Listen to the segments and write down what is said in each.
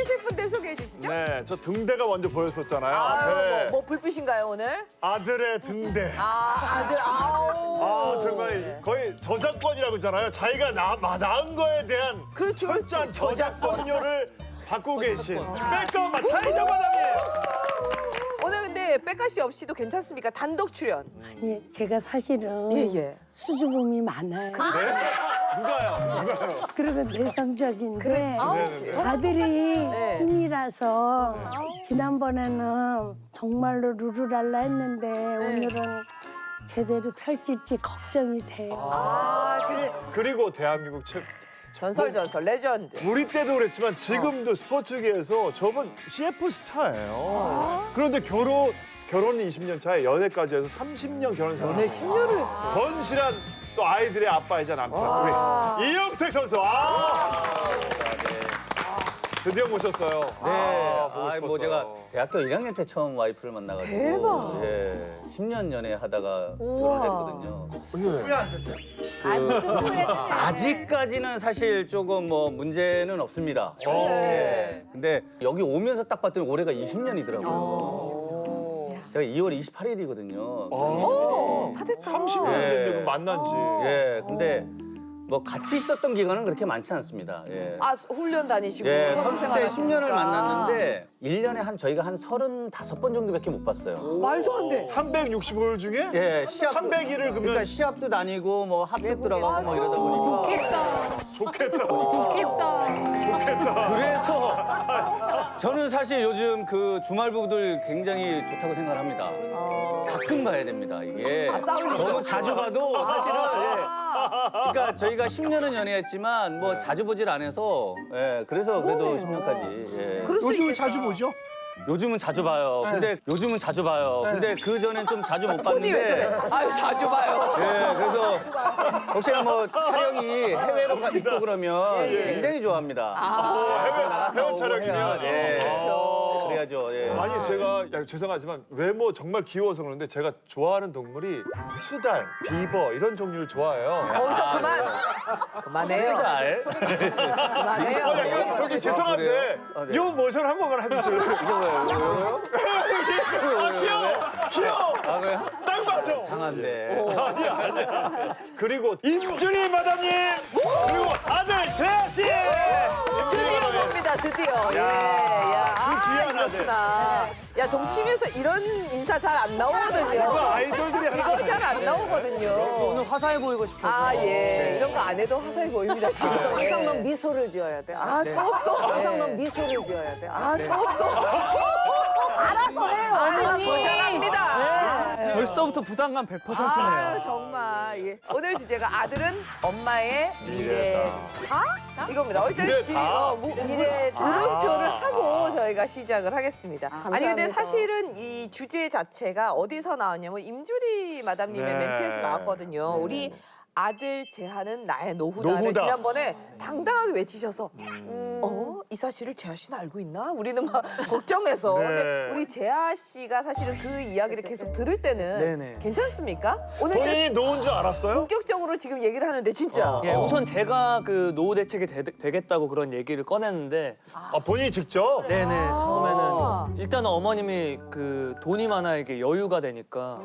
보이실 분들 소개해 주시죠. 네, 저 등대가 먼저 보였었잖아요. 아, 앞에. 뭐 불빛인가요 오늘? 아들의 등대. 아들 아우. 정말 거의 저작권이라고 하잖아요. 자기가 낳은 거에 대한 그렇죠, 철저한 그렇죠. 저작권료를 받고 계신 백엄마 차이정 마담님. 오늘 근데 백가 씨 없이도 괜찮습니까? 단독 출연. 아니, 제가 사실은 예. 수줍음이 많아요. 네? 누가요? 그리고 내성적인데 그렇지. 아들이 네. 힘이라서 지난번에는 정말로 루루랄라 했는데 오늘은 제대로 펼칠지 걱정이 돼요. 아, 그래. 그리고 대한민국 전설 레전드. 우리 때도 그랬지만 지금도 스포츠계에서 저분 CF 스타예요. 그런데 결혼이 20년 차에 연애까지 해서 30년 결혼 생활. 오늘 10년을 했어. 건실한 또 아이들의 아빠이자 남편 우리 이영택 선수. 드디어 모셨어요. 네, 보고 싶었어요. 뭐 제가 대학교 1학년 때 처음 와이프를 만나가지고 대박. 예, 10년 연애하다가 우와. 결혼했거든요. 예. 아직까지는 사실 조금 뭐 문제는 없습니다. 어. 예. 근데 여기 오면서 딱 봤더니 올해가 20년이더라고요. 오. 제가 2월 28일이거든요. 오, 다 됐다. 30년 됐는데 그 만난 지. 예, 근데 뭐 같이 있었던 기간은 그렇게 많지 않습니다. 예. 아, 훈련 다니시고 예, 선수 선수 때 생활 10년을 만났는데 1년에 저희가 한 35번 정도밖에 못 봤어요. 말도 안 돼. 365일 중에 예, 시합 300일을 그러니까 그러면 시합도 다니고 뭐 합숙 들어가고 뭐 이러다 보니까 좋겠다. 그래서 저는 사실 요즘 그 주말 부부들 굉장히 좋다고 생각을 합니다. 가끔 봐야 됩니다. 이게 너무 자주 봐도 사실은 그러니까 저희가 10년은 연애했지만 뭐 자주 보질 않아서 그래서 그래도 10년까지 요즘은 자주 보죠? 요즘은 자주 봐요. 근데 요즘은 자주 봐요. 근데 그 전엔 좀 자주 못 손이 왜 저래? 봤는데 아유, 자주 봐요. 그래서 혹시나 뭐 촬영이 해외로 있고 그러면 굉장히 좋아합니다. 해외 촬영이면 그렇죠. 그래야죠. 예. 아니 제가 죄송하지만 외모 정말 귀여워서 그런데 제가 좋아하는 동물이 수달, 비버 이런 종류를 좋아해요. 거기서 그만해요. 달. 그만해요. 저기 죄송한데 그래요? 아, 네. 요 모션 한 번만 해주실래요? 이거 왜요? 귀여워. 아 그래요? 딱 맞아. 상한데. 아니야. 그리고 임준희 마담님 그리고 아들 재하 씨. 드디어 봅니다, 드디어. 야, 귀한 아들. 그렇구나. 야, 동치미에서 이런 인사 잘 안 나오거든요. 아이돌들이 이거 잘 안 나오거든요. 오늘 화사해 보이고 싶어서. 아, 예. 이런 거 안 해도 화사해 보입니다, 지금. 항상 넌 미소를 지어야 돼. 항상 넌 미소를 지어야 돼. 또. 알아서 해요, 어머니. 잘합니다. 벌써부터 부담감 100%네요. 아유, 정말. 예. 오늘 주제가 아들은 엄마의 미래다? 이겁니다. 미래다? 미래 물음표를 하고 저희가 시작을 하겠습니다. 아니, 근데 감사합니다. 사실은 이 주제 자체가 어디서 나왔냐면 임주리 마담님의 네. 멘트에서 나왔거든요. 우리 아들 재하는 나의 노후다를 노후다. 지난번에 당당하게 외치셔서 이 사실을 재하 씨는 알고 있나? 우리는 막 걱정해서. 네. 근데 우리 재하 씨가 사실은 그 이야기를 계속 들을 때는 네네. 괜찮습니까? 오늘 본인이 놓은 줄 알았어요? 본격적으로 지금 얘기를 하는데 진짜. 예, 우선 제가 그 노후 대책이 되겠다고 그런 얘기를 꺼냈는데 본인이 직접? 네네 처음에는 일단은 어머님이 그 돈이 많아 이게 여유가 되니까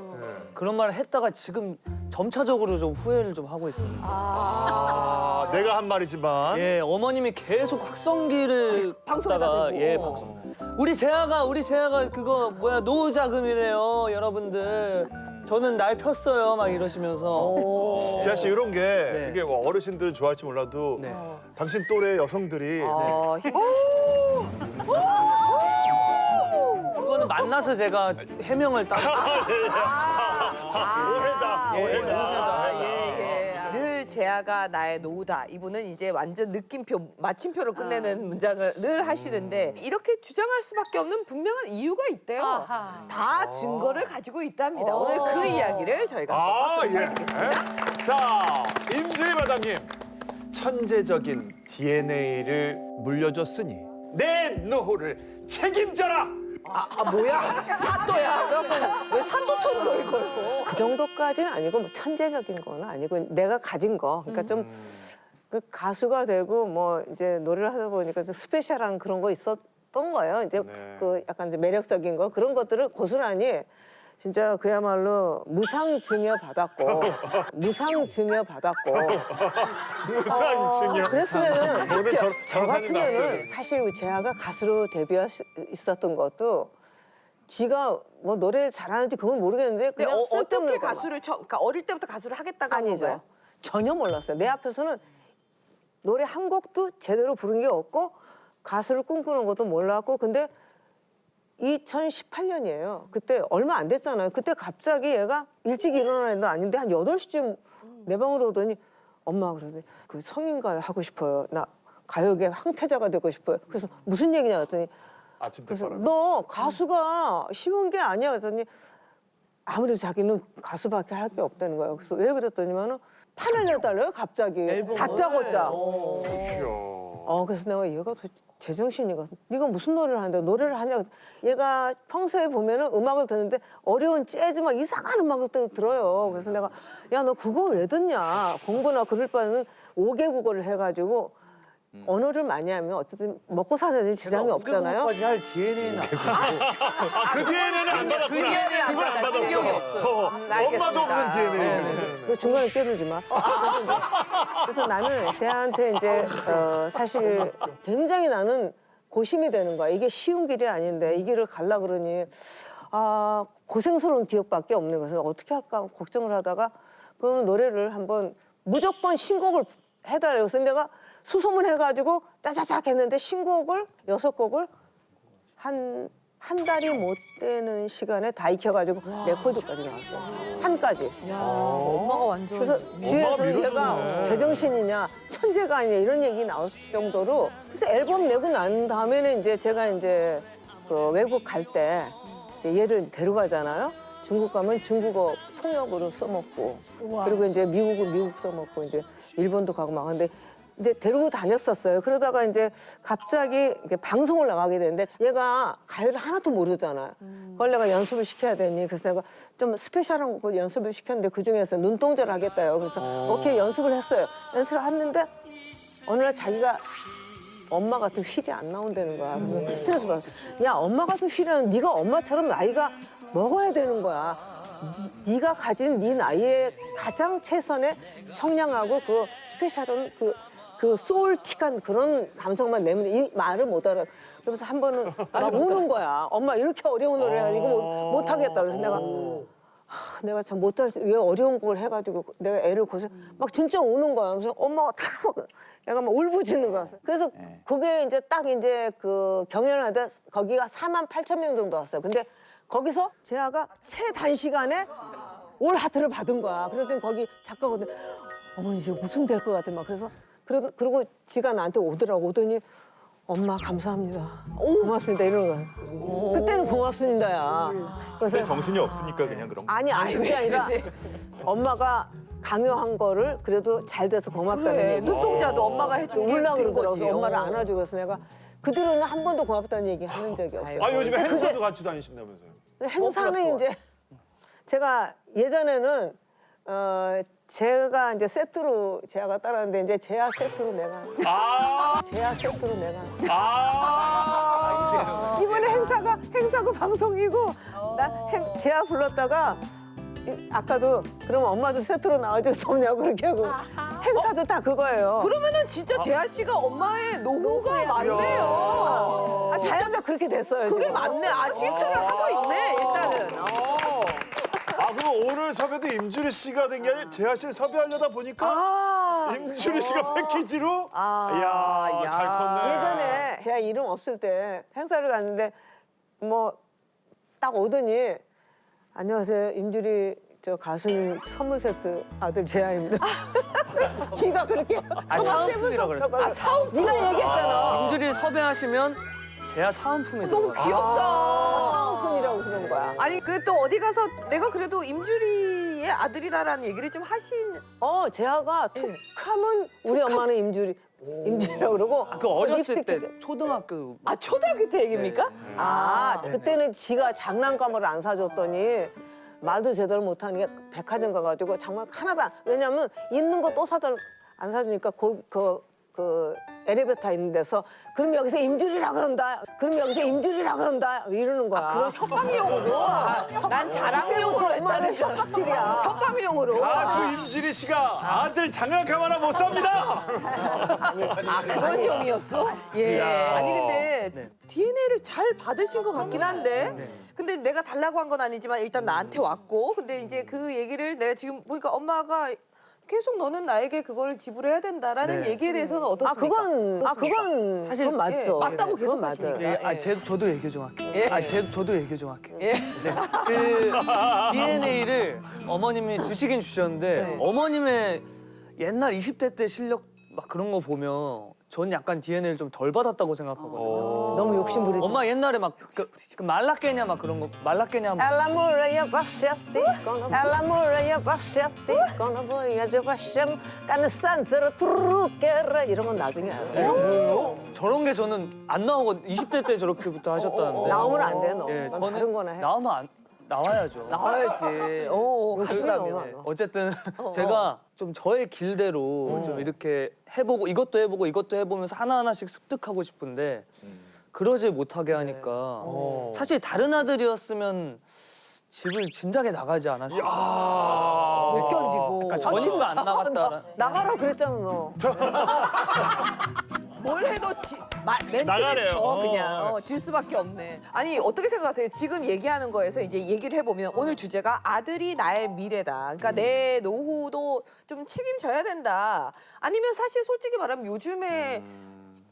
그런 말을 했다가 지금 점차적으로 좀 후회를 좀 하고 있습니다. 내가 한 말이지만 예, 어머님이 계속 확성기를 방송에다 갖다가 대고. 예, 우리 재하가 그거 뭐야 노후 자금이래요, 여러분들. 저는 날 폈어요, 막 이러시면서. 재하 씨 이런 게 네. 이게 뭐 어르신들은 좋아할지 몰라도 네. 당신 또래 여성들이 그거는 만나서 제가 해명을 딱. 오해다. 늘 재하가 나의 노후다. 이분은 이제 완전 느낌표, 마침표로 끝내는 문장을 늘 하시는데 이렇게 주장할 수밖에 없는 분명한 이유가 있대요. 다 증거를 가지고 있답니다. 오늘 그 이야기를 저희가 한번 박수를 잘 듣겠습니다. 자, 임주희 마담님. 천재적인 DNA를 물려줬으니 내 노후를 책임져라. 뭐야? 사또야? 그러면 왜 사또 톤으로 읽어요? 그 정도까지는 아니고 뭐 천재적인 건 아니고 내가 가진 거. 그러니까 좀 그 가수가 되고 뭐 이제 노래를 하다 보니까 좀 스페셜한 그런 거 있었던 거예요. 이제 네. 그 약간 이제 매력적인 거 그런 것들을 고스란히 진짜 그야말로 무상증여 받았고 무상증여 받았고 무상증여. 그랬으면은 오늘 저 같으면은 사실 재하가 가수로 데뷔할 수 있었던 것도 지가 뭐 노래를 잘하는지 그건 모르겠는데 근데 그냥 쓸데없는 어떻게 것만. 가수를 그러니까 어릴 때부터 가수를 하겠다고 한 아니죠. 거예요? 전혀 몰랐어요. 내 앞에서는 노래 한 곡도 제대로 부른 게 없고 가수를 꿈꾸는 것도 몰랐고 근데 2018년이에요. 그때 얼마 안 됐잖아요. 그때 갑자기 얘가 일찍 일어나는 애도 아닌데 한 8시쯤 내 방으로 오더니 엄마 그러더니 그 성인가요 하고 싶어요. 나 가요계 황태자가 되고 싶어요. 그래서 무슨 얘기냐 했더니 아침 그래서 대바람. 너 가수가 쉬운 게 아니야 그랬더니 아무래도 자기는 가수밖에 할 게 없다는 거예요. 그래서 왜 그랬더니만은 판을 내달래요 갑자기 다짜고짜. 그래서 내가 얘가 도대체 제정신이가 네가 무슨 노래를 하는데 노래를 하냐 얘가 평소에 보면은 음악을 듣는데 어려운 재즈 막 이상한 음악을 들어요. 그래서 내가 야 너 그거 왜 듣냐 공부나 그럴 바에는 5개 국어를 해가지고 언어를 많이 하면 어쨌든 먹고 사는 데 지장이 없잖아요. 까지 할 DNA는 그 DNA는 안 받았구나. 그 DNA는 안 그걸 안 받았지. 받았어. 알겠습니다. 엄마도 없는 DNA. 그 중간에 끼들지 마. 그래서 나는 쟤한테 이제 사실 굉장히 나는 고심이 되는 거야. 이게 쉬운 길이 아닌데 이 길을 갈라 그러니 아 고생스러운 기억밖에 없는 거예요. 어떻게 할까 걱정을 하다가 그러면 노래를 한번 무조건 신곡을 해달라고 해서 내가 수소문 해가지고 짜자작 했는데 신곡을 6곡을 한 달이 못 되는 시간에 다 익혀가지고 레코드까지 나왔어요. 한까지. 엄마가 완전 그래서 뒤에서 밀어주네. 얘가 제정신이냐 천재가 아니냐 이런 얘기 나올 정도로 그래서 앨범 내고 난 다음에는 이제 제가 이제 그 외국 갈 때 얘를 이제 데려가잖아요. 중국 가면 중국어 통역으로 써먹고 그리고 이제 미국은 미국 써먹고 이제 일본도 가고 막 근데 이제 데리고 다녔었어요. 그러다가 이제 갑자기 이렇게 방송을 나가게 되는데 얘가 가요를 하나도 모르잖아요. 그걸 내가 연습을 시켜야 되니 그래서 내가 좀 스페셜한 거 연습을 시켰는데 그중에서 눈동자를 하겠다요. 그래서 오케이 연습을 했어요. 연습을 했는데 어느 날 자기가 엄마 같은 휠이 안 나온다는 거야. 그래서 스트레스 받았어. 야 엄마 같은 휠은 네가 엄마처럼 나이가 먹어야 되는 거야. 네가 가진 네 나이에 가장 최선의 청량하고 그 스페셜한 그 소울틱한 그런 감성만 내면 이 말을 못 알아. 그래서 한 번은 막 우는 거야. 엄마 이렇게 어려운 노래 이거 못 하겠다. 그래서 내가 참 못할 왜 어려운 걸 해가지고 내가 애를 고생 막 진짜 우는 거야. 그래서 엄마가 탁 애가 막 울부짖는 거야. 그래서 그게 이제 딱 이제 그 경연을 하다 거기가 48,000명 정도 왔어요. 근데 거기서 재하가 최단시간에 올 하트를 받은 거야. 그랬더니 거기 작가거든. 어머니 이제 우승될 것 같아 막 그래서 그리고 지가 나한테 오더니 엄마 감사합니다. 고맙습니다 이러는 거야. 그때는 고맙습니다야. 그래서 정신이 없으니까 그냥 그런 거. 아니 그게 아니라 엄마가 강요한 거를 그래도 잘 돼서 고맙다는 그래, 얘기. 눈동자도 엄마가 해준 게 울라 된 그러더라고. 거지. 엄마를 안아주고 그래서 내가 그 뒤로는 한 번도 고맙다는 얘기 하는 적이 없어요. 아 요즘에 행사도 같이 다니신다면서요? 행사는 이제 제가 예전에는 제가 이제 세트로 제가 따라하는데 이제 제아 세트로 내가 제아 세트로 내가 이번에 행사가 방송이고 나 제아 불렀다가 아까도 그러면 엄마도 세트로 나와줄 수 없냐고 그렇게 하고 행사도 다 그거예요. 그러면은 진짜 재하 씨가 엄마의 노후가 맞네요. 자연적 그렇게 됐어요. 그게 지금. 맞네. 실천을 하고 있네 일단은. 아 그럼 오늘 섭외도 임주리 씨가 된 게 아니라 재하 씨를 섭외하려다 보니까 임주리 씨가 패키지로 이야 잘 컸네. 예전에 제가 이름 없을 때 행사를 갔는데 뭐 딱 오더니 안녕하세요 임주리 저 가수님 선물 세트 아들 재하입니다. 지가 그렇게 사은품이라 그랬어. 사은품 네가 얘기했잖아. 임주리 섭외하시면 제야 사은품에 너무 들어가요. 귀엽다. 사은품이라고 그런 거야. 아니 그 또 어디 가서 내가 그래도 임주리의 아들이다라는 얘기를 좀 하신. 재하가 툭하면 우리 엄마는 임주리라고 그러고 그 어렸을 립스틱 때 칠때. 초등학교 초등학교 때 얘기입니까? 그때는 지가 장난감을 안 사줬더니 말도 제대로 못하는 게 백화점 가가지고 정말 하나도 왜냐면 있는 거 또 안 사주니까 그 그 엘리베이터 있는 데서 그럼 여기서 임줄이라 그런다. 그럼 여기서 임줄이라 그런다. 이러는 거야. 그런 협박용으로? 난 자랑용으로 했다는 줄 알았어. 협박용으로? 가수 임주리 씨가 아들 장난감 하나 못 삽니다. 그런 용이었어? 예. 이야. 아니 근데 네. DNA를 잘 받으신 것 같긴 한데 근데 내가 달라고 한 건 아니지만 일단 나한테 왔고 근데 이제 그 얘기를 내가 지금 보니까 엄마가 계속 너는 나에게 그거를 지불해야 된다라는 네. 얘기에 대해서는 어떻습니까? 그건 사실 그건 맞죠. 예, 맞다고 계속 그건 맞아요. 하시니까. 예, 저도 얘기 좀 할게요. 예. 저도 얘기 좀 할게요. 예. 네. 그 DNA를 어머님이 주시긴 주셨는데 네. 어머님의 옛날 20대 때 실력 막 그런 거 보면 전 약간 DNA를 좀 덜 받았다고 생각하거든요. 너무 욕심부리지. 엄마 옛날에 막 그 말라깨냐 막 그런 거 말라깨냐 막 Ela morreia bassetti, ela morreia bassetti, quando voia de baixem, cansandra truqueira 이런 건 나중에 알아요. 저런 게 저는 안 나오거든요. 20대 때 저렇게부터 하셨다는데. 나오면 안 돼, 너. 예, 넌 저는 다른 거나 해. 나오면 나와야죠. 나와야지. 오, 가수라면. 어쨌든 제가 좀 저의 길대로 좀 이렇게 해보고 이것도 해보면서 하나하나씩 습득하고 싶은데 그러지 못하게 하니까 사실 다른 아들이었으면 집을 진작에 나가지 않았을까. 못 견디고. 그러니까 전임도 안 나갔다. 나가라 그랬잖아, 너. 뭘 해도 멘트는 나가네요. 져 그냥 질 수밖에 없네. 아니 어떻게 생각하세요? 지금 얘기하는 거에서 이제 얘기를 해보면 오늘 주제가 아들이 나의 미래다. 그러니까 내 노후도 좀 책임져야 된다. 아니면 사실 솔직히 말하면 요즘에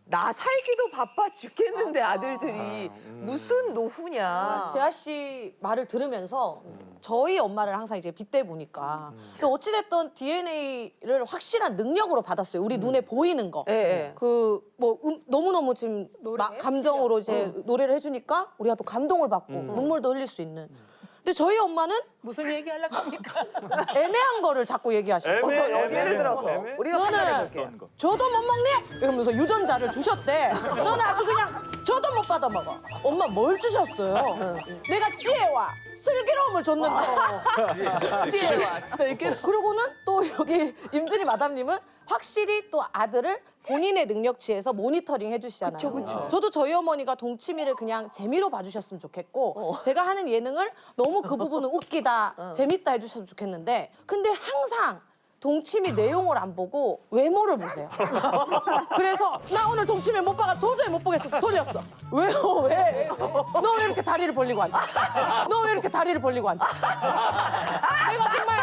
나 살기도 바빠 죽겠는데 아들들이 무슨 노후냐. 재하 씨 말을 들으면서 저희 엄마를 항상 이제 빗대 보니까 근데 어찌됐든 DNA를 확실한 능력으로 받았어요. 우리 눈에 보이는 거. 예, 예. 그 뭐 너무너무 지금 감정으로 이제 노래를 해주니까 우리가 또 감동을 받고 눈물도 흘릴 수 있는. 근데 저희 엄마는 무슨 얘기 하려고 합니까? 애매한 거를 자꾸 얘기하시고 어떤 예를 들어서 우리가 판단해볼게. 너는 저도 못 먹니? 이러면서 유전자를 주셨대. 너는 아주 그냥 저도 못 받아 먹어. 엄마 뭘 주셨어요? 내가 지혜와 슬기로움을 줬는데. 지혜와 슬기로움. 그러고는 또 여기 임준희 마담님은 확실히 또 아들을 본인의 능력치에서 모니터링 해주시잖아요. 그쵸, 그쵸. 저도 저희 어머니가 동치미를 그냥 재미로 봐주셨으면 좋겠고 제가 하는 예능을 너무 그 부분은 웃기다, 재밌다 해주셨으면 좋겠는데 근데 항상 동치미 내용을 안 보고 외모를 보세요. 그래서 나 오늘 동치미 못 봐가 도저히 못 보겠어서 돌렸어. 왜요? 왜? 너 왜 이렇게 다리를 벌리고 앉아? 너 왜 이렇게 다리를 벌리고 앉아? 내가 정말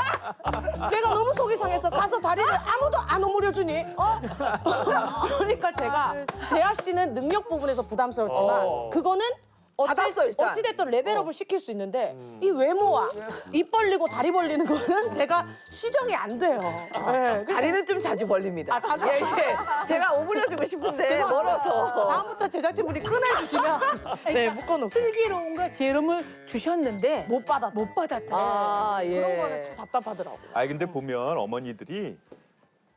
내가 너무 속이 상해서 가서 다리를 아무도 안 오므려주니? 그러니까 제가 재하 씨는 능력 부분에서 부담스럽지만 그거는 받았어, 일단. 어찌됐든 레벨업을 시킬 수 있는데 이 외모와 입 벌리고 다리 벌리는 거는 제가 시정이 안 돼요. 네, 그래서 다리는 좀 자주 벌립니다. 자주? 예, 예. 제가 오므려주고 싶은데 멀어서. 다음부터 제작진분이 꺼내주시면 네 묶어놓고 슬기로움과 지혜로움을 주셨는데 못 받았다. 못 받았다. 아, 예. 그런 거는 참 답답하더라고요. 아니 근데 보면 어머니들이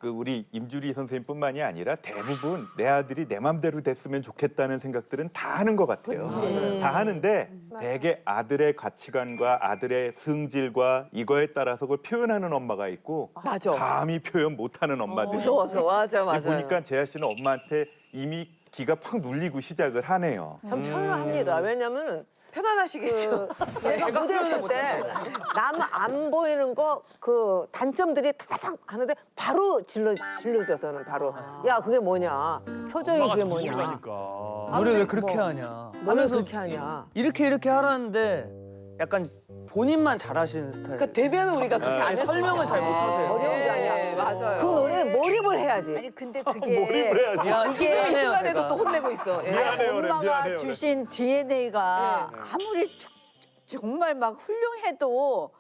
그 우리 임주리 선생님뿐만이 아니라 대부분 내 아들이 내 맘대로 됐으면 좋겠다는 생각들은 다 하는 것 같아요. 다 하는데 대개 아들의 가치관과 아들의 승질과 이거에 따라서 그걸 표현하는 엄마가 있고 맞아. 감히 표현 못하는 엄마들. 무서워서 맞아 맞아. 보니까 재하 씨는 엄마한테 이미 기가 팍 눌리고 시작을 하네요. 전 표현을 합니다. 왜냐면은 편안하시겠죠. 내가 무대를 설 때 남 안 보이는 거 그 단점들이 타닥 하는데 바로 질러져서는 바로 야 그게 뭐냐 표정이 그게 뭐냐 그러니까. 노래 왜 그렇게 하냐. 너는 하면서 그렇게 하냐 이렇게 하라는데 약간 본인만 잘하시는 스타일. 그러니까 되면 우리가 그렇게 안 했을 설명을 잘 못하세요. 어려운 게 아니야. 맞아요. 그 노래에 몰입을 해야지. 아니 근데 몰입을 해야지. 야, 이게 이 미안해요, 순간에도 제가. 또 혼내고 있어. 예. 미안해요, 그래, 엄마가 미안해요, 그래. 주신 DNA가 아무리 정말 막 훌륭해도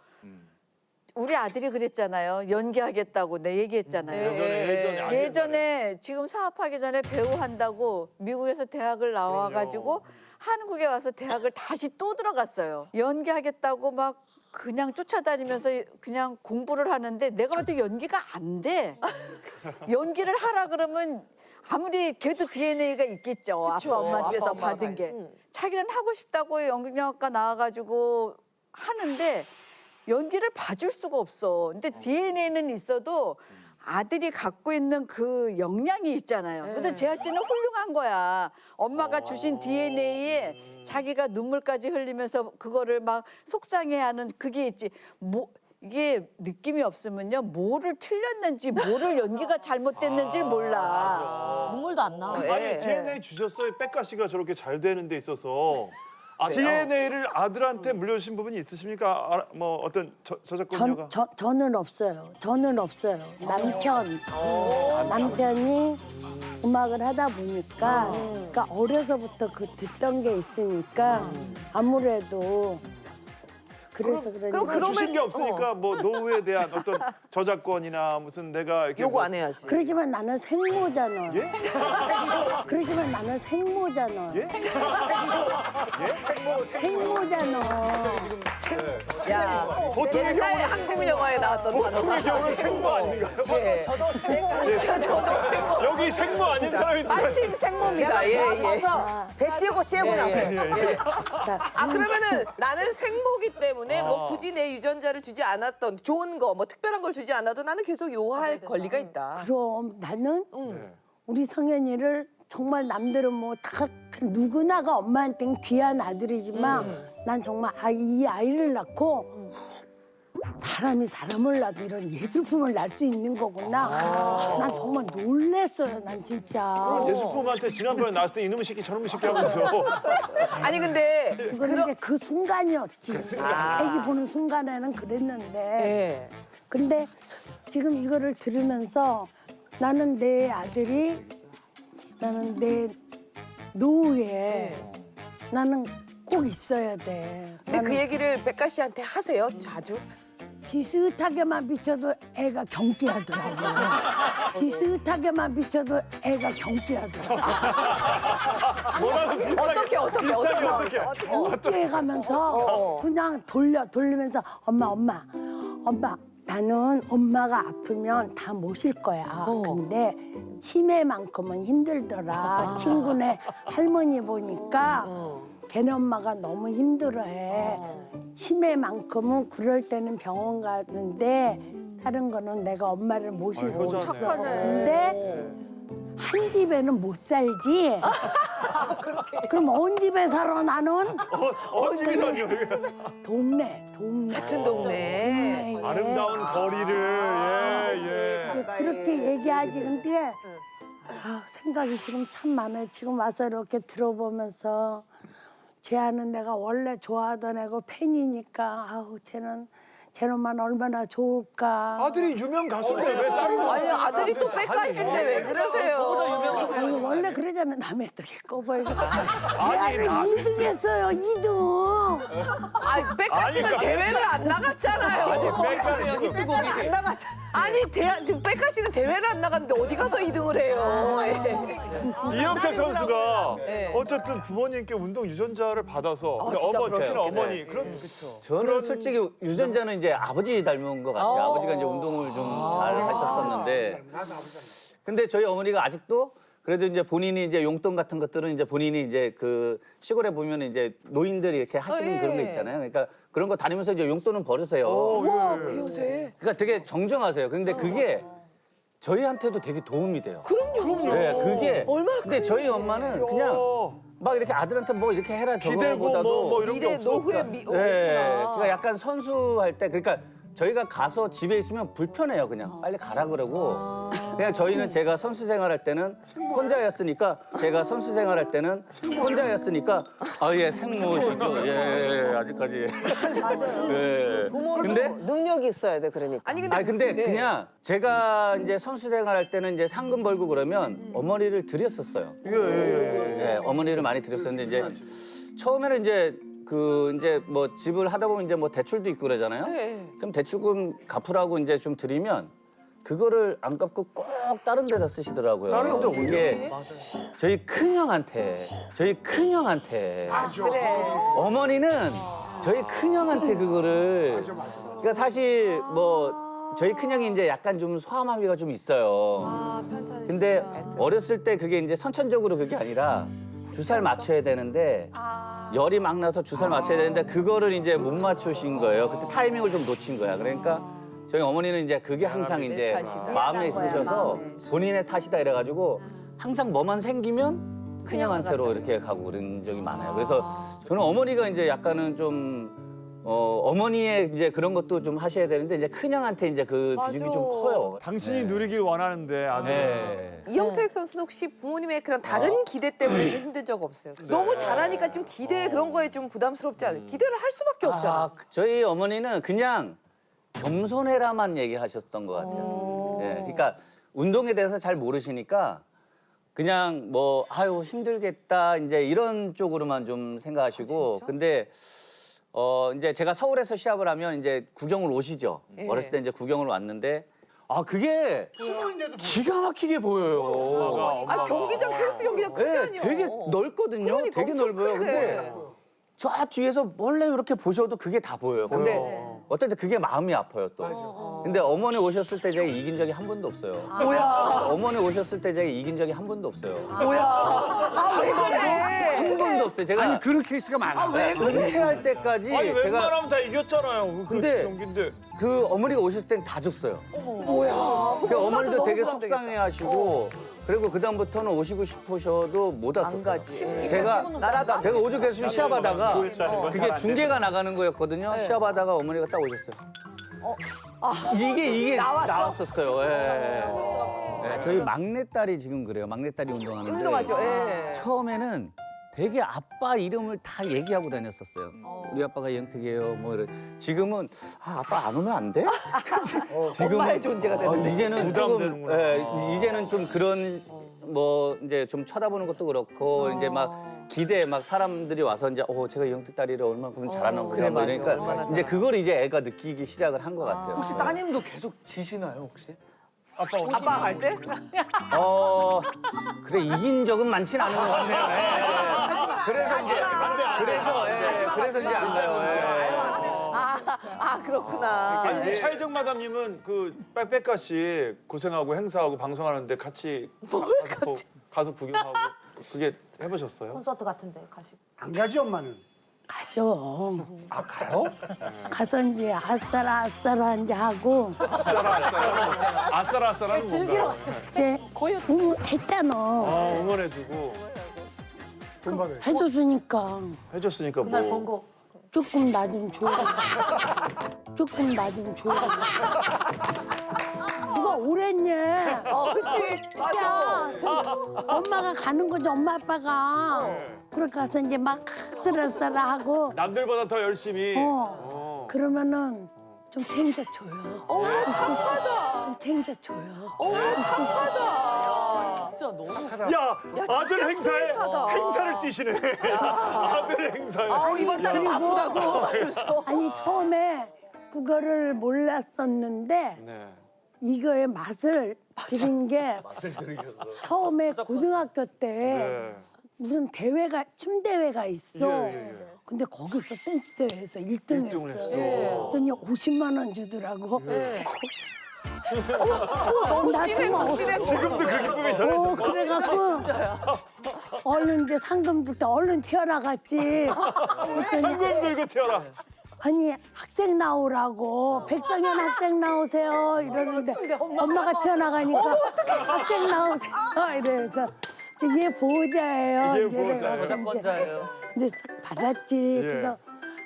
우리 아들이 그랬잖아요. 연기하겠다고 내 얘기했잖아요. 예전에 지금 사업하기 전에 배우 한다고 미국에서 대학을 나와가지고 한국에 와서 대학을 다시 또 들어갔어요. 연기하겠다고 막 그냥 쫓아다니면서 그냥 공부를 하는데 내가 봐도 연기가 안 돼. 연기를 하라 그러면 아무리 걔도 DNA가 있겠죠. 그쵸. 아빠 엄마께서 아빠, 엄마가 받은 게. 자기는 하고 싶다고 연기영화과 나와가지고 하는데 연기를 봐줄 수가 없어. 근데 DNA는 있어도 아들이 갖고 있는 그 역량이 있잖아요. 근데 재하 씨는 훌륭한 거야. 엄마가 주신 DNA에 자기가 눈물까지 흘리면서 그거를 막 속상해하는 그게 있지. 이게 느낌이 없으면요, 뭐를 틀렸는지, 뭐를 연기가 잘못됐는지 몰라. 눈물도 안 나. 아니 DNA 주셨어요. 백가 씨가 저렇게 잘 되는 데 있어서. DNA를 아들한테 물려주신 부분이 있으십니까? 뭐 어떤 저작권료가? 저는 없어요. 저는 없어요. 남편이 음악을 하다 보니까 그러니까 어려서부터 그 듣던 게 있으니까 아무래도 그래서 그런지. 그럼 주신 게 없으니까 뭐 노후에 대한 어떤 저작권이나 무슨 내가 이렇게 요구 뭐 안 해야지. 그러지만 나는 생모잖아. 예? 그러지만 나는 생모잖아. 예? 생모잖아. 야, 보통의 옛날 경우는 한국 영화에 나왔던 보통의 단어가 경우는 생모 아닌가요? 예. 저도 생모. 여기 생모 아닌 사람이 누가 마침 생모입니다. 예, 예. 배 찌고 째고 나서. 아, 그러면은 나는 생모기 때문에 뭐 굳이 내 유전자를 주지 않았던 좋은 거, 뭐 특별한 걸 주지 않아도 나는 계속 요할 권리가 있다. 그럼 나는 우리 성현이를 정말 남들은 뭐 다 누구나가 엄마한테는 귀한 아들이지만 난 정말 이 아이를 낳고 사람이 사람을 낳도 이런 예술품을 낳을 수 있는 거구나. 난 정말 놀랬어요. 난 진짜. 예술품한테 지난번에 나왔을 때 이놈의 새끼 저놈의 새끼 하면서 아니 근데 그건 그 순간이었지. 애기 보는 순간에는 그랬는데. 예. 근데 지금 이거를 들으면서 나는 내 아들이 나는 내 노후에 나는 꼭 있어야 돼. 근데 그 얘기를 백가 씨한테 하세요? 자주? 비슷하게만 비춰도 애가 경기하더라고요. 비슷하게만 비춰도 애가 경기하더라고요. 어떻게? 경기해가면서 그냥 돌리면서 엄마 나는 엄마가 아프면 다 모실 거야. 근데 치매만큼은 힘들더라. 친구네 할머니 보니까 걔네 엄마가 너무 힘들어해. 치매만큼은 그럴 때는 병원 가는데 다른 거는 내가 엄마를 모실 수 있어. 근데 한 집에는 못 살지. 그럼 온 집에 살아 나는? 어디라뇨? 동네. 같은 동네. 동네에. 아름다운 거리를 예. 그렇게 얘기하지. 근데 생각이 지금 참 많아요. 지금 와서 이렇게 들어보면서 쟤는 내가 원래 좋아하던 애고 팬이니까 쟤는만 얼마나 좋을까. 아들이 유명 가수인데 왜 다른 아니 아들이 또 백가 씨인데 왜 그러세요? 아니 원래 그러잖아. 남의 떡이 꼽아서 쟤는 2등 했어요. 2등. 아니 백가 씨는 대회를 안 나갔잖아요. 아니 백가 씨는 대회를 안 나갔는데 어디 가서 2등을 해요? 이영택 선수가 예. 어쨌든 부모님께 운동 유전자를 받아서 근데 진짜 자신의 그러셨겠네. 어머니 그런 저는 솔직히 유전자는 이제 아버지 닮은 것 같아요. 아버지가 이제 운동을 좀 잘 하셨었는데. 근데 저희 어머니가 아직도 그래도 이제 본인이 이제 용돈 같은 것들은 이제 본인이 이제 그 시골에 보면 이제 노인들이 이렇게 하시는 그런 거 있잖아요. 그러니까 그런 거 다니면서 이제 용돈은 버으세요. 우와 그 요새. 그러니까 되게 정정하세요. 근데 그게 저희한테도 되게 도움이 돼요. 그럼요. 네, 그게. 얼마나 근데 저희 엄마는 그냥 막 이렇게 아들한테 뭐 이렇게 해라 기대고 저거보다도 뭐 이런 게 미래 없어. 노후에 네, 그러니까 약간 선수할 때 그러니까 저희가 가서 집에 있으면 불편해요. 그냥 빨리 가라 그러고 그냥 저희는 제가 선수 생활할 때는 혼자였으니까 예 생모시죠. 예 아직까지. 예. 근데 능력이 있어야 돼 그러니까. 아니 근데 그냥 제가 이제 선수 생활할 때는 이제 상금 벌고 그러면 어머니를 드렸었어요. 예, 어머니를 많이 드렸었는데 이제 처음에는 이제 뭐 집을 하다 보면 이제 뭐 대출도 있고 그러잖아요. 그럼 대출금 갚으라고 이제 좀 드리면 그거를 안 갚고 꼭 다른 데다 쓰시더라고요. 다른 데 이게 저희 큰형한테 어머니는 저희 큰형한테 그거를 그러니까 사실 뭐 저희 큰형이 이제 약간 좀 소아마비가 좀 있어요. 근데 어렸을 때 그게 이제 선천적으로 그게 아니라 주사를 맞춰야 되는데 열이 막 나서 주사를 맞춰야 되는데 그거를 이제 못 맞추신 거예요. 그때 타이밍을 좀 놓친 거야. 그러니까 저희 어머니는 이제 그게 항상 이제 탓이다. 마음에 있으셔서 마음에. 본인의 탓이다 이래가지고 항상 뭐만 생기면 큰형한테로 이렇게 가고 그런 적이 많아요. 그래서 저는 어머니가 이제 약간은 좀 어머니의 이제 그런 것도 좀 하셔야 되는데 이제 큰형한테 이제 그 비중이 좀 커요. 당신이 네. 누리길 원하는데 아들. 네. 이영택 선수는 혹시 부모님의 그런 다른 기대 때문에 좀 힘든 적 없어요? 너무 잘하니까 좀 기대 그런 거에 좀 부담스럽지 않아요? 기대를 할 수밖에 없잖아. 저희 어머니는 그냥 겸손해라만 얘기하셨던 것 같아요. 예, 그러니까 운동에 대해서 잘 모르시니까 그냥 뭐 아유 힘들겠다 이제 이런 쪽으로만 좀 생각하시고 근데 이제 제가 서울에서 시합을 하면 이제 구경을 오시죠. 어렸을 때 이제 구경을 왔는데 그게 기가 막히게 보여요. 아, 경기장 테니스 경기장 크잖아요. 네, 되게 넓거든요. 그러니까 되게 엄청 넓어요. 큰데. 근데 저 뒤에서 몰래 이렇게 보셔도 그게 다 보여요. 근데 어떨 때 그게 마음이 아파요 또. 근데 어머니 오셨을 때 제가 이긴 적이 한 번도 없어요. 뭐야? 어머니 오셨을 때 제가 이긴 적이 한 번도 없어요. 뭐야? 아, 왜 그래? 한 번도 없어요. 제가 아니 그런 케이스가 많아. 왜 그래? 은퇴할 때까지 아니 제가 웬만하면 다 이겼잖아요. 그 근데 경기인데. 그 어머니가 오셨을 땐 다 졌어요. 뭐야? 그 어머니도 너무 되게 부담되겠다. 속상해하시고 그리고 그 다음부터는 오시고 싶으셔도 못 왔었어요. 안 가지. 제가 나라도 제가 오죽했으면 시합하다가 그랬다는 건 그게 중계가 나가는 거였거든요. 시합하다가 어머니가 딱 오셨어요. 이게 나왔었어요. 예. 예, 저희 막내딸이 지금 그래요. 막내딸이 운동하는데 운동하죠. 예. 처음에는 되게 아빠 이름을 다 얘기하고 다녔었어요. 우리 아빠가 영택이에요. 뭐 이런. 지금은 아빠 안 오면 안 돼? 엄마의 존재가 되는데. 이제는 부담되는구나. 조금 이제는 좀 그런 뭐 이제 좀 쳐다보는 것도 그렇고 이제 막 기대 막 사람들이 와서 이제 제가 이 영택 딸이를 얼마나 그러면 잘하나 보다 그래, 뭐 맞아. 이러니까 얼마나 이제 그걸 이제 애가 느끼기 시작을 한 것 같아요. 혹시 따님도 계속 지시나요 혹시? 아빠 갈 때? 그래 이긴 적은 많진 않은 것 같네요. 그래서 이제 그래서 이제 안 가요. 그렇구나. 아니 차이정 마담님은 그 빽빽가 씨 고생하고 행사하고 방송하는데 같이 가서 구경하고 그게 해보셨어요? 콘서트 같은데 가시고. 안 가지 엄마는. 가죠. 아 가요? 가서 이제 아싸라 이제 하고 아싸라는 뭔가. 이제 했잖아. 응원해주고 돈 받아요. 해줬으니까 해줬으니까 그날 뭐. 본 거. 조금 나 좀 줘. 조금 나 좀 줘. 누가 오랬냐? 그치. 맞아. 엄마가 가는 거지 엄마 아빠가. 그렇게 가서 이제 막 쓰라쓰라 하고 남들보다 더 열심히. 그러면은 좀 챙겨줘요. 착하다. 좀 챙겨줘요. 착하다. 진짜 너무 야, 아들 진짜 행사에 스윗하다. 행사를 뛰시네. 아들 행사에. 이번 달은 바쁘다고. 그래서. 아니 처음에 그거를 몰랐었는데 네. 이거의 맛을 들은 게 처음에 고등학교 때 네. 무슨 대회가 춤 대회가 있어. 예. 근데 거기서 댄스 대회에서 1등 일등을 했어. 했어. 그랬더니 50만 원 주더라고. 너무 나 찐해, 정말 찐해. 지금도 그 기쁨이 전해져. 그래갖고 얼른 이제 상금 줄 때 얼른 튀어나갔지. 그랬더니 상금 들고 튀어라. 아니 학생 나오라고 백성현 학생 나오세요 이러는데 엄마가 튀어나가니까 학생 나오세요 이래서 얘 보호자예요. 얘 이제 보호자예요. 그래가지고 저작권자예요. 이제 싹 받았지. 예. 그래서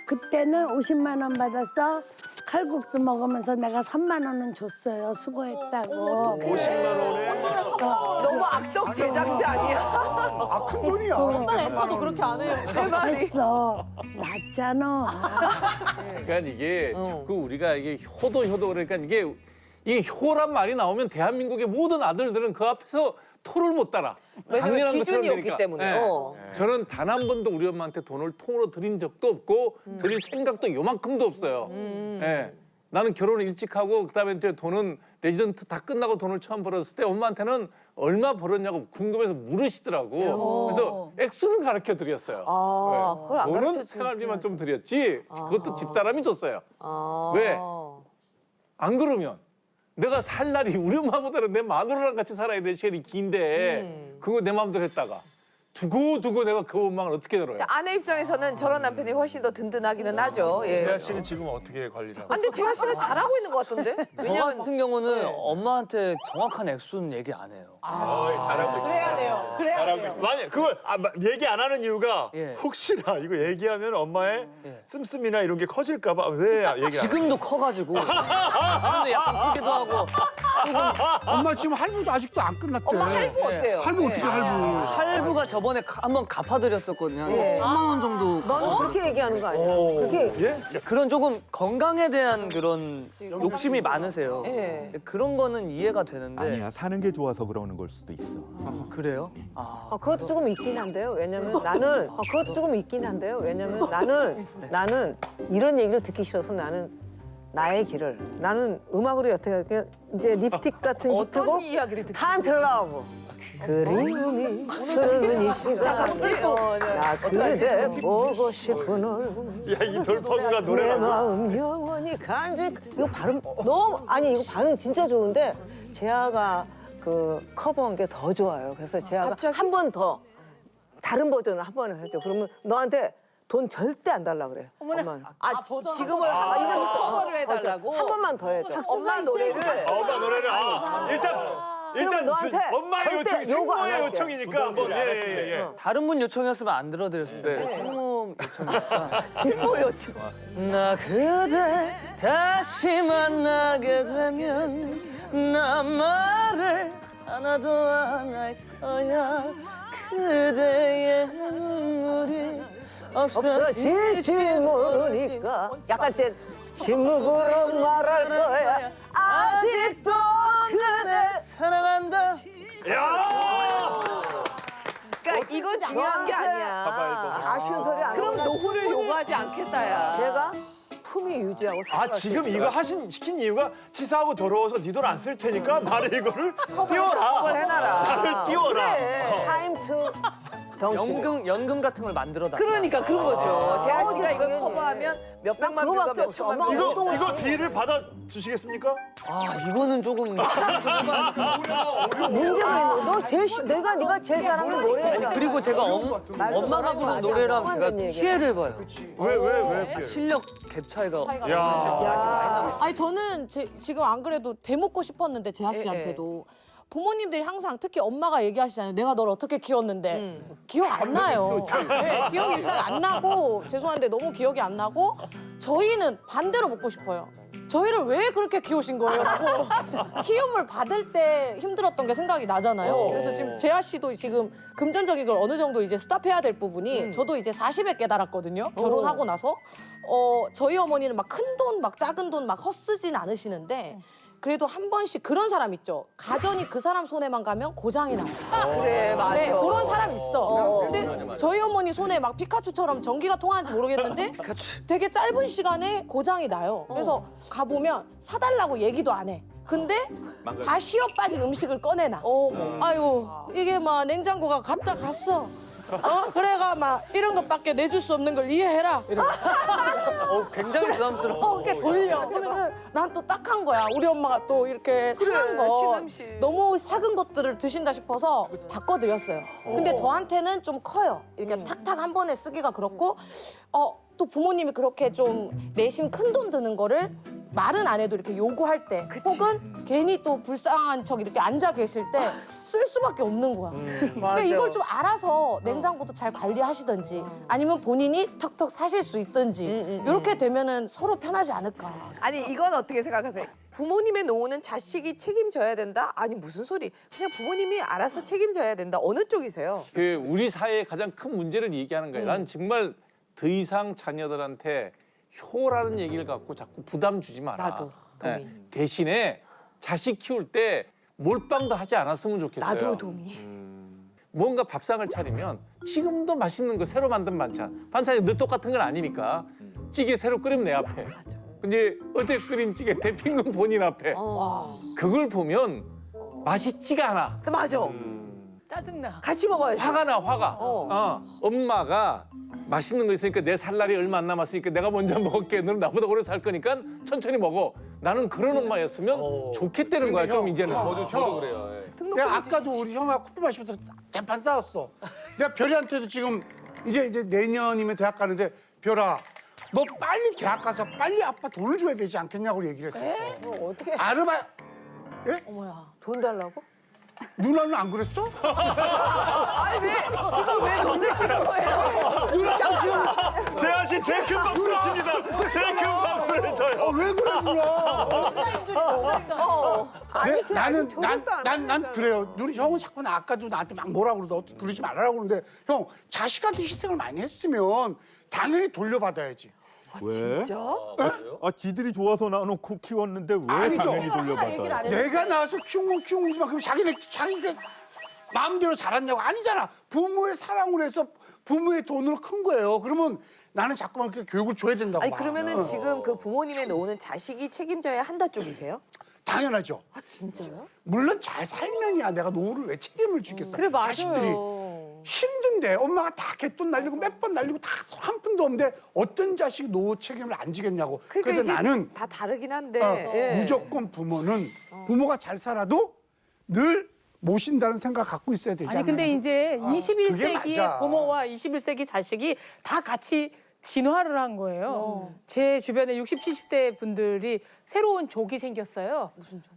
그때는 50만 원 받았어. 칼국수 먹으면서 내가 3만 원은 줬어요. 수고했다고. 50만 원에 너무 악덕 제작자 아니야? 아 큰 돈이야. 어떤 앵커도 그렇게 안 해요. 내 말이. 했어. 맞잖아. 그러니까 이게 자꾸 우리가 이게 효도 그러니까 이게 효란 말이 나오면 대한민국의 모든 아들들은 그 앞에서 토를 못 달아. 왜냐면 당연한 기준이 것처럼 없기 되니까. 때문에. 네. 저는 단 한 번도 우리 엄마한테 돈을 통으로 드린 적도 없고 드릴 생각도 요만큼도 없어요. 예. 나는 결혼을 일찍 하고 그다음에 이제 돈은 레지던트 다 끝나고 돈을 처음 벌었을 때 엄마한테는 얼마 벌었냐고 궁금해서 물으시더라고. 그래서 액수는 가르쳐 드렸어요. 그걸 안 돈은 가르쳐 생활비만 좀 드렸지 그것도 집사람이 줬어요. 왜? 안 그러면 내가 살 날이 우리 엄마보다는 내 마누라랑 같이 살아야 될 시간이 긴데 그거 내 마음대로 했다가 두고 내가 그 원망을 어떻게 들어요? 아내 입장에서는 저런 남편이 훨씬 더 든든하기는 하죠. 예. 재하 씨는 지금 어떻게 관리를 하고? 아, 근데 재하 씨는 잘하고 있는 것 같던데? 저 왜냐면 같은 경우는 엄마한테 정확한 액수는 얘기 안 해요. 그래야 돼요. 그래야 돼요. 만약 그걸 얘기 안 하는 이유가 예. 혹시나 이거 얘기하면 엄마의 예. 씀씀이나 이런 게 커질까봐 왜 얘기 안 해? 지금도 커가지고 지금도 약간 크기도 하고 엄마 지금 할부도 아직도 안 끝났대. 엄마 할부 어때요? 할부 어떻게 할부? 할부가 저번에 한번 갚아드렸었거든요. 3만 원 정도. 너는 그렇게 얘기하는 거 아니야? 그렇게 예? 그런 조금 건강에 대한 그런 욕심이 많으세요. 그런 거는 이해가 되는데. 아니야 사는 게 좋아서 그러는 걸 수도 있어. 그래요? 그것도 조금 있긴 한데요. 왜냐면 나는 그것도 조금 있긴 한데요. 왜냐면 나는 이런 얘기를 듣기 싫어서 나는 나의 길을 나는 음악으로 여태까지 이제 립스틱 같은 어떤 히트곡 이야기를 듣기 Can't Love 그리움이 흐르는 이 시간 나 그대 보고 싶은 얼굴 야, 이 돌파구가 내 노래가 마음 영원히 간직 이거 발음 너무 아니 이거 반응 진짜 좋은데 재하가 그 커버한 게 더 좋아요. 그래서 재하가 갑자기? 한 번 더 다른 버전을 한 번 해줘. 그러면 너한테 돈 절대 안 달라 그래. 엄마는. 지금을 이거 커버를 해달라고? 한 번만 더 해줘. 엄마 노래를 엄마 노래를 일단 너한테 엄마의 절대 요청이 요구 안 생모의 할게. 요청이니까 한번 예. 다른 분 요청이었으면 안 들어드렸을 텐데 생모 요청이니까. 생모 요청. 나 그대 다시 만나게 되면 나 말을 하나도 안 할 거야. 그대의 눈물이 없어질지 모르니까 약간 제 침묵으로 말할 거야. 아직도 그대 사랑한다. 그러니까 이건 중요한 게 아니야. 아쉬운 소리 안 그럼 하고 노후를 요구하지 않겠다야. 내가 품위 유지하고 지금 이거 시킨 이유가 치사하고 더러워서 네 돈 안 쓸 테니까 나를 이거를 띄워라. 커버를 해놔라. 나를 띄워라. 타임 투 연금 같은 걸 만들어 달. 그러니까 그런 거죠. 재하 씨가 이걸 당연히. 커버하면 몇 백만 그거밖에 뷰가 몇 없어. 천만 엄마가 뷰. 이거 딜을 받아 주시겠습니까? 이거는 조금 문제가 있는 너 제일 내가 네가 제일 잘하는 노래잖아. 그리고 제가 엄마가 부른 노래랑 제가 피해를 봐요. 왜? 실력 갭 차이가. 아니 저는 지금 안 그래도 대묻고 싶었는데 재하 씨한테도 부모님들이 항상 특히 엄마가 얘기하시잖아요. 내가 널 어떻게 키웠는데 기억 안 나요. 네, 기억이 일단 안 나고 죄송한데 너무 기억이 안 나고 저희는 반대로 묻고 싶어요. 저희를 왜 그렇게 키우신 거예요? 라고 키움을 받을 때 힘들었던 게 생각이 나잖아요. 그래서 지금 재하 씨도 지금 금전적인 걸 어느 정도 이제 스탑해야 될 부분이 저도 이제 40에 깨달았거든요. 결혼하고 나서 저희 어머니는 막 큰 돈, 막 작은 돈 막 헛쓰진 않으시는데 그래도 한 번씩 그런 사람 있죠. 가전이 그 사람 손에만 가면 고장이 나요. 그래, 맞아. 네, 그런 사람 있어. 근데 저희 어머니 손에 막 피카츄처럼 전기가 통하는지 모르겠는데 되게 짧은 시간에 고장이 나요. 그래서 가보면 사달라고 얘기도 안 해. 근데 다 쉬어 빠진 음식을 꺼내놔. 아유 이게 막 냉장고가 갔다 갔어. 그래가 막 이런 것밖에 내줄 수 없는 걸 이해해라. 이러고. 굉장히 부담스러워. 이렇게 돌려. 그러면은 난 또 딱한 거야. 우리 엄마가 또 이렇게 상한 거 신음식. 너무 작은 것들을 드신다 싶어서 바꿔드렸어요. 근데 저한테는 좀 커요. 이렇게 탁탁 한 번에 쓰기가 그렇고 또 부모님이 그렇게 좀 내심 큰 돈 드는 거를 말은 안 해도 이렇게 요구할 때 혹은 괜히 또 불쌍한 척 이렇게 앉아 계실 때 쓸 수밖에 없는 거야. 그러니까 이걸 좀 알아서 냉장고도 잘 관리하시든지 아니면 본인이 턱턱 사실 수 있든지 이렇게 되면은 서로 편하지 않을까. 아니 이건 어떻게 생각하세요? 부모님의 노후는 자식이 책임져야 된다? 아니 무슨 소리? 그냥 부모님이 알아서 책임져야 된다. 어느 쪽이세요? 우리 사회의 가장 큰 문제를 얘기하는 거예요. 난 정말 더 이상 자녀들한테 효라는 얘기를 갖고 자꾸 부담 주지 마라. 나도 동의. 대신에 자식 키울 때 몰빵도 하지 않았으면 좋겠어요. 나도 동의. 뭔가 밥상을 차리면 지금도 맛있는 거 새로 만든 반찬이 늘 똑같은 건 아니니까 찌개 새로 끓이면 내 앞에. 근데 어제 끓인 찌개 데핀 건 본인 앞에. 그걸 보면 맛있지가 않아. 맞아. 짜증나. 같이 먹어야지. 화가 나 화가. 엄마가 맛있는 거 있으니까 내 살 날이 얼마 안 남았으니까 내가 먼저 먹을게. 너는 나보다 오래 살 거니까 천천히 먹어. 나는 그런 엄마였으면 좋겠다는 거야. 좀 이제는. 저도 그래요. 내가 아까도 우리 형하고 커피 마시면서 대판 싸웠어. 내가 별이한테도 지금 이제 내년이면 대학 가는데 별아, 너 빨리 대학 가서 빨리 아빠 돈을 줘야 되지 않겠냐고 얘기를 했었어. 뭐 어떻게 돈 달라고? 누나는 안 그랬어? 아니 왜 지금 왜 돈 내시는 거예요? 누나가 지금 재하 씨 제일 큰 박수를 칩니다. 제일 큰 박수를 쳐요. 왜 그래 누나? 아니 그 나는 아직 교육도 안 난 받았잖아. 그래요. 누리 형은 자꾸 나 아까도 나한테 막 뭐라 그러다 그러지 말라고 그러는데 형 자식한테 희생을 많이 했으면 당연히 돌려받아야지. 왜? 진짜? 아, 지들이 좋아서 나놓고 키웠는데 왜 아니죠. 당연히 얘기를 돌려받아요? 안 해. 내가 낳아서 키운 건 키운 거지만 그럼 자기가 마음대로 자랐냐고 아니잖아. 부모의 사랑으로 해서 부모의 돈으로 큰 거예요. 그러면 나는 자꾸만 그렇게 교육을 줘야 된다고 아니 봐. 그러면은 지금 그 부모님의 노후는 자식이 책임져야 한다 쪽이세요? 당연하죠. 아 진짜요? 물론 잘 살면이야 내가 노후를 왜 책임을 지겠어. 그래 자식들이 맞아요. 힘든데 엄마가 다 개돈 날리고 몇 번 날리고 다 한 푼도 없는데 어떤 자식이 노후 책임을 안 지겠냐고. 그러니까 그래서 이게 나는 다 다르긴 한데 예. 무조건 부모는 부모가 잘 살아도 늘 모신다는 생각 갖고 있어야 되잖아요. 아니 근데 이제 그게 21세기의 맞아. 부모와 21세기 자식이 다 같이 진화를 한 거예요. 제 주변에 60, 70대 분들이 새로운 족이 생겼어요. 무슨 족?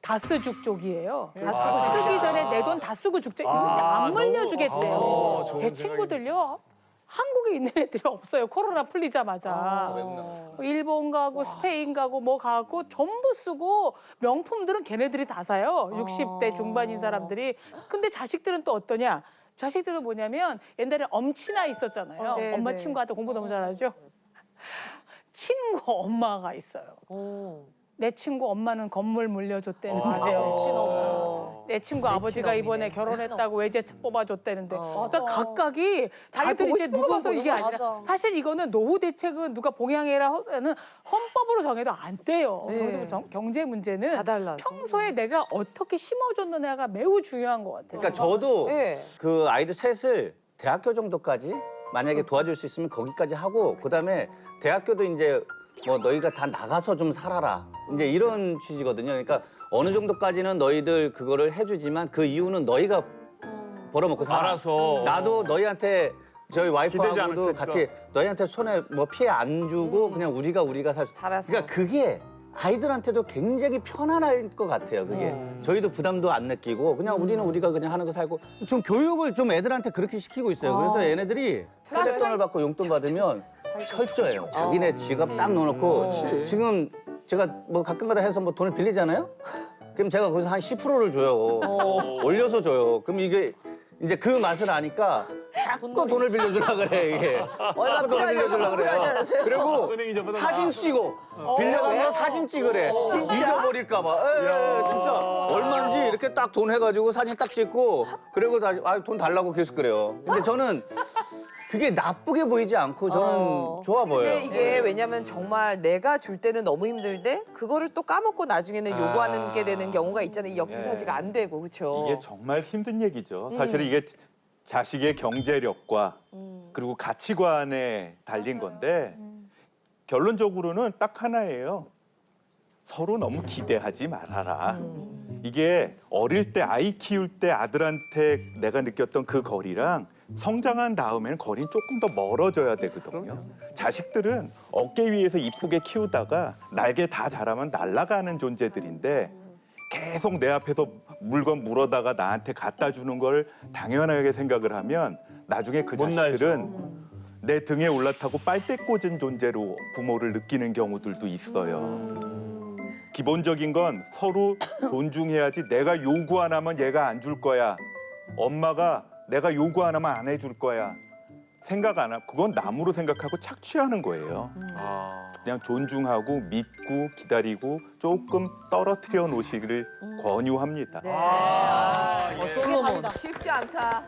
다스죽 족이에요. 다쓰고 쓰기 전에 내 돈 다 쓰고 죽자. 이거 이제 안 물려주겠대요. 좋은 제 친구들요. 한국에 있는 애들이 없어요. 코로나 풀리자마자. 일본 가고 스페인 가고 뭐 가고 전부 쓰고 명품들은 걔네들이 다 사요. 60대 중반인 사람들이. 근데 자식들은 또 어떠냐? 자식들은 뭐냐면 옛날에 엄친아 있었잖아요. 네, 엄마 네. 친구한테 공부 너무 잘하죠. 친구 엄마가 있어요. 내 친구 엄마는 건물 물려줬대는데요. 내 친구 아버지가 이번에 결혼했다고 외제차 뽑아줬대는데. 그러니까 각각이 다들 보고 이제 싶은 것만 누워서 이게 보는 아니라 거야. 사실 이거는 노후 대책은 누가 봉양해라 하는 헌법으로 정해도 안 돼요. 네. 그래서 경제 문제는 다 달라서. 평소에 내가 어떻게 심어줬느냐가 매우 중요한 것 같아요. 그러니까 저도 예. 그 아이들 셋을 대학교 정도까지 만약에 도와줄 수 있으면 거기까지 하고 그다음에 대학교도 이제 뭐 너희가 다 나가서 좀 살아라 이제 이런 취지거든요. 그러니까 어느 정도까지는 너희들 그거를 해주지만 그 이유는 너희가 벌어먹고 살아. 알아서. 나도 너희한테 저희 기대지 않을 와이프하고도 테니까. 같이 너희한테 손에 뭐 피해 안 주고 그냥 우리가 살 수. 살아서. 그러니까 그게 아이들한테도 굉장히 편안할 것 같아요. 그게 저희도 부담도 안 느끼고 그냥 우리는 우리가 그냥 하는 거 살고 좀 교육을 좀 애들한테 그렇게 시키고 있어요. 그래서 얘네들이 세뱃돈을 받고 용돈 받으면 철저해요. 자기네 지갑 딱 넣어놓고 지금 제가 뭐 가끔가다 해서 뭐 돈을 빌리잖아요. 그럼 제가 거기서 한 10%를 줘요. 올려서 줘요. 그럼 이게 이제 그 맛을 아니까 자꾸 돈을 빌려주려 그래 이게. 얼마 자꾸 돈을 빌려주려 필요하지 않으세요? 그리고 은행이 저보다 사진 찍어. 빌려간 거 사진 찍으래. 잊어버릴까 봐. 진짜 얼마인지 이렇게 딱 돈 해가지고 사진 딱 찍고 그리고 다시 돈 달라고 계속 그래요. 근데 저는 그게 나쁘게 보이지 않고 저는 좋아 보여요. 근데 이게 왜냐면 정말 내가 줄 때는 너무 힘들데 그거를 또 까먹고 나중에는 요구하는 게 되는 경우가 있잖아요. 이 역지사지가 안 되고 그렇죠. 이게 정말 힘든 얘기죠. 사실 이게 자식의 경제력과 그리고 가치관에 달린 건데 결론적으로는 딱 하나예요. 서로 너무 기대하지 말아라. 이게 어릴 때 아이 키울 때 아들한테 내가 느꼈던 그 거리랑 성장한 다음에는 거리는 조금 더 멀어져야 되거든요. 자식들은 어깨 위에서 이쁘게 키우다가 날개 다 자라면 날아가는 존재들인데 계속 내 앞에서 물건 물어다가 나한테 갖다 주는 걸 당연하게 생각을 하면 나중에 그 못 자식들은 내 등에 올라타고 빨대 꽂은 존재로 부모를 느끼는 경우들도 있어요. 기본적인 건 서로 존중해야지 내가 요구 안 하면 얘가 안 줄 거야. 엄마가 내가 요구 안 하면 안 해줄 거야. 생각 안 하고 그건 남으로 생각하고 착취하는 거예요. 그냥 존중하고 믿고 기다리고 조금 떨어뜨려 놓으시기를 권유합니다. 쉽지 않다.